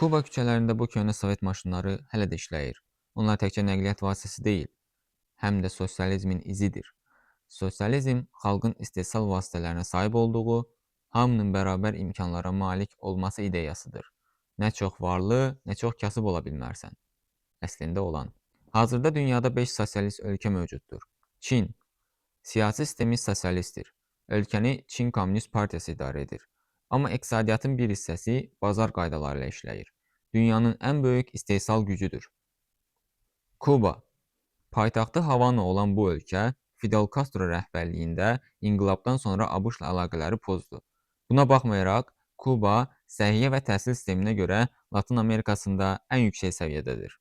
Kuba küçələrində bu köhnə sovet maşınları hələ də işləyir. Onlar təkcə nəqliyyat vasitəsi deyil, həm də sosializmin izidir. Sosializm xalqın istehsal vasitələrinə sahib olduğu, hamının bərabər imkanlara malik olması ideyasıdır. Nə çox varlı, nə çox kasıb ola bilmərsən. Əslində olan. Hazırda dünyada 5 sosialist ölkə mövcuddur. Çin. Siyasi sistemi sosialistdir. Ölkəni Çin Komünist Partiyası idarə edir. Amma iqtisadiyyatın bir hissəsi bazar qaydaları ilə işləyir. Dünyanın ən böyük istehsal gücüdür. Kuba. Paytaxtı Havana olan bu ölkə Fidel Castro rəhbərliyində inqilabdan sonra ABŞ-la əlaqələri pozdu. Buna baxmayaraq, Kuba səhiyyə və təhsil sisteminə görə Latın Amerikasında ən yüksək səviyyədədir.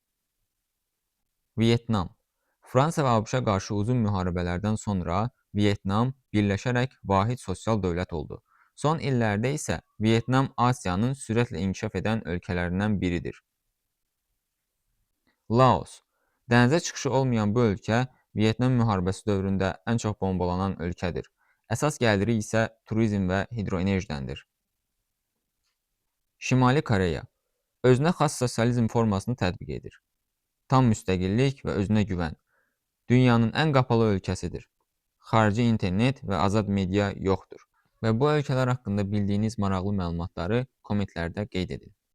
Vyetnam. Fransa və ABŞ-a qarşı uzun müharibələrdən sonra Vyetnam birləşərək vahid sosial dövlət oldu. Son illərdə isə Vyetnam Asiyanın sürətlə inkişaf edən ölkələrindən biridir. Laos. Dənizə çıxışı olmayan bu ölkə Vyetnam müharibəsi dövründə ən çox bombalanan ölkədir. Əsas gəliri isə turizm və hidroenerjidəndir. Şimali Koreya. Özünə xas sosializm formasını tətbiq edir. Tam müstəqillik və özünə güvən. Dünyanın ən qapalı ölkəsidir. Xarici internet və azad media yoxdur. Və bu ölkələr haqqında bildiyiniz maraqlı məlumatları kommentlərdə qeyd edin.